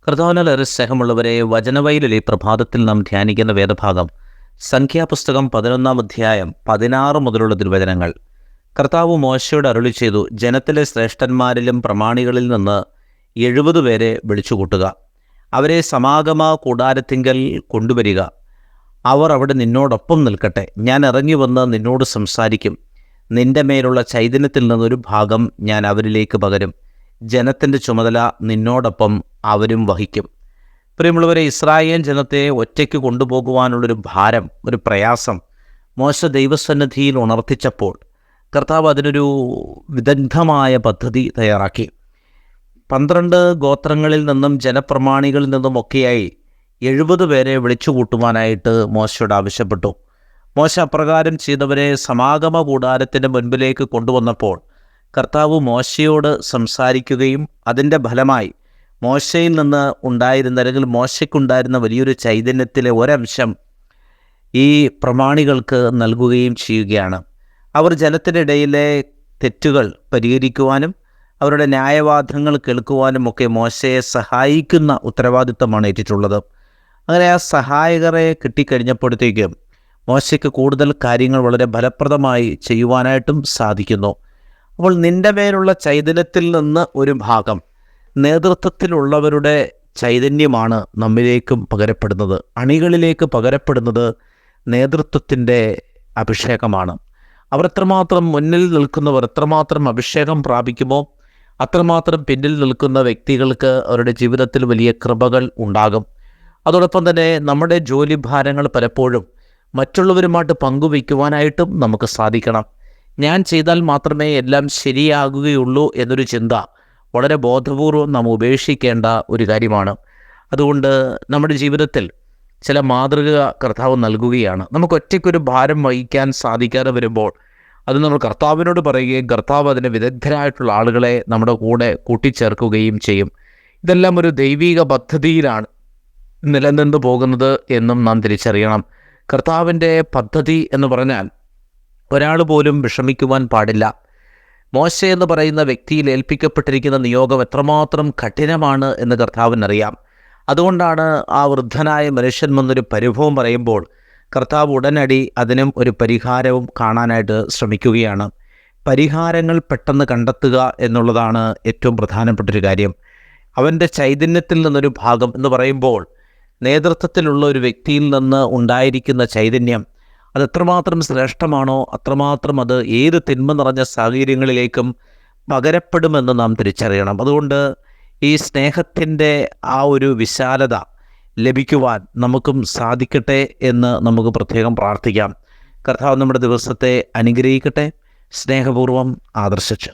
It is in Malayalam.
കർത്താവിനാൽ സ്നേഹമുള്ളവരെ, വചനവൈലിലെ പ്രഭാതത്തിൽ നാം ധ്യാനിക്കുന്ന വേദഭാഗം സംഖ്യാപുസ്തകം 11 അധ്യായം 16 മുതലുള്ള തിരുവചനങ്ങൾ. കർത്താവ് മോശയോട് അരുളി ചെയ്തു, ജനത്തിലെ ശ്രേഷ്ഠന്മാരിലും പ്രമാണികളിൽ നിന്ന് 70 പേരെ വിളിച്ചുകൂട്ടുക. അവരെ സമാഗമ കൂടാരത്തിങ്കൽ കൊണ്ടുവരിക. അവർ അവിടെ നിന്നോടൊപ്പം നിൽക്കട്ടെ. ഞാൻ ഇറങ്ങി വന്ന് നിന്നോട് സംസാരിക്കും. നിന്റെ മേലുള്ള ചൈതന്യത്തിൽ നിന്നൊരു ഭാഗം ഞാൻ അവരിലേക്ക് പകരും. ജനത്തിൻ്റെ ചുമതല നിന്നോടൊപ്പം അവരും വഹിക്കും. പ്രിയമുള്ളവരെ, ഇസ്രായേൽ ജനത്തെ ഒറ്റയ്ക്ക് കൊണ്ടുപോകുവാനുള്ളൊരു ഭാരം, ഒരു പ്രയാസം മോശ ദൈവസന്നിധിയിൽ ഉണർത്തിച്ചപ്പോൾ കർത്താവ് അതിനൊരു വിദഗ്ധമായ പദ്ധതി തയ്യാറാക്കി. 12 ഗോത്രങ്ങളിൽ നിന്നും ജനപ്രമാണികളിൽ നിന്നുമൊക്കെയായി 70 പേരെ വിളിച്ചു കൂട്ടുവാനായിട്ട് മോശയോട് ആവശ്യപ്പെട്ടു. മോശ അപ്രകാരം ചെയ്തവരെ സമാഗമ കൂടാരത്തിൻ്റെ മുൻപിലേക്ക് കൊണ്ടുവന്നപ്പോൾ കർത്താവ് മോശയോട് സംസാരിക്കുകയും അതിൻ്റെ ഫലമായി മോശയിൽ നിന്ന് ഉണ്ടായിരുന്ന, അല്ലെങ്കിൽ മോശയ്ക്കുണ്ടായിരുന്ന വലിയൊരു ചൈതന്യത്തിലെ ഒരംശം ഈ പ്രമാണികൾക്ക് നൽകുകയും ചെയ്യുകയാണ്. അവർ ജനത്തിൻ്റെ ഇടയിലെ തെറ്റുകൾ പരിഹരിക്കുവാനും അവരുടെ ന്യായവാദങ്ങൾ കേൾക്കുവാനും ഒക്കെ മോശയെ സഹായിക്കുന്ന ഉത്തരവാദിത്തമാണ് ഏറ്റിട്ടുള്ളത്. അങ്ങനെ ആ സഹായകരെ കിട്ടിക്കഴിഞ്ഞപ്പോഴത്തേക്കും മോശയ്ക്ക് കൂടുതൽ കാര്യങ്ങൾ വളരെ ഫലപ്രദമായി ചെയ്യുവാനായിട്ടും സാധിക്കുന്നു. അപ്പോൾ നിൻ്റെ മേലുള്ള ചൈതന്യത്തിൽ നിന്ന് ഒരു ഭാഗം, നേതൃത്വത്തിലുള്ളവരുടെ ചൈതന്യമാണ് നമ്മിലേക്കും പകരപ്പെടുന്നത്. അണികളിലേക്ക് പകരപ്പെടുന്നത് നേതൃത്വത്തിൻ്റെ അഭിഷേകമാണ്. അവർ എത്രമാത്രം മുന്നിൽ നിൽക്കുന്നവർ എത്രമാത്രം അഭിഷേകം പ്രാപിക്കുമോ അത്രമാത്രം പിന്നിൽ നിൽക്കുന്ന വ്യക്തികൾക്ക് അവരുടെ ജീവിതത്തിൽ വലിയ കൃപകൾ ഉണ്ടാകും. അതോടൊപ്പം തന്നെ നമ്മുടെ ജോലിഭാരങ്ങൾ പലപ്പോഴും മറ്റുള്ളവരുമായിട്ട് പങ്കുവയ്ക്കുവാനായിട്ടും നമുക്ക് സാധിക്കണം. ഞാൻ ചെയ്താൽ മാത്രമേ എല്ലാം ശരിയാകുകയുള്ളൂ എന്നൊരു ചിന്ത വളരെ ബോധപൂർവം നാം ഉപേക്ഷിക്കേണ്ട ഒരു കാര്യമാണ്. അതുകൊണ്ട് നമ്മുടെ ജീവിതത്തിൽ ചില മാതൃക കർത്താവ് നൽകുകയാണ്. നമുക്ക് ഒറ്റയ്ക്കൊരു ഭാരം വഹിക്കാൻ സാധിക്കാതെ വരുമ്പോൾ അത് നമ്മൾ കർത്താവിനോട് പറയുകയും കർത്താവ് അതിന് വിദഗ്ധരായിട്ടുള്ള ആളുകളെ നമ്മുടെ കൂടെ കൂട്ടിച്ചേർക്കുകയും ചെയ്യും. ഇതെല്ലാം ഒരു ദൈവിക പദ്ധതിയിലാണ് നിലനിന്ന് പോകുന്നത് എന്നും നാം തിരിച്ചറിയണം. കർത്താവിൻ്റെ പദ്ധതി എന്ന് പറഞ്ഞാൽ ഒരാൾ പോലും വിഷമിക്കുവാൻ പാടില്ല. മോശ എന്ന് പറയുന്ന വ്യക്തിയിൽ ഏൽപ്പിക്കപ്പെട്ടിരിക്കുന്ന നിയോഗം എത്രമാത്രം കഠിനമാണ് എന്ന് കർത്താവിനറിയാം. അതുകൊണ്ടാണ് ആ വൃദ്ധനായ മനുഷ്യൻ വന്നൊരു പരിഭവം പറയുമ്പോൾ കർത്താവ് ഉടനടി അതിനും ഒരു പരിഹാരവും കാണാനായിട്ട് ശ്രമിക്കുകയാണ്. പരിഹാരങ്ങൾ പെട്ടെന്ന് കണ്ടെത്തുക എന്നുള്ളതാണ് ഏറ്റവും പ്രധാനപ്പെട്ടൊരു കാര്യം. അവൻ്റെ ചൈതന്യത്തിൽ നിന്നൊരു ഭാഗം എന്ന് പറയുമ്പോൾ നേതൃത്വത്തിലുള്ള ഒരു വ്യക്തിയിൽ നിന്ന് ഉണ്ടായിരിക്കുന്ന ചൈതന്യം അത് എത്രമാത്രം ശ്രേഷ്ഠമാണോ അത്രമാത്രം അത് ഏത് തിന്മ നിറഞ്ഞ സാഹചര്യങ്ങളിലേക്കും പകരപ്പെടുമെന്ന് നാം തിരിച്ചറിയണം. അതുകൊണ്ട് ഈ സ്നേഹത്തിൻ്റെ ആ ഒരു വിശാലത ലഭിക്കുവാൻ നമുക്കും സാധിക്കട്ടെ എന്ന് നമുക്ക് പ്രത്യേകം പ്രാർത്ഥിക്കാം. കർത്താവ് നമ്മുടെ ദിവസത്തെ അനുഗ്രഹിക്കട്ടെ. സ്നേഹപൂർവ്വം, ആദർശിച്ച്.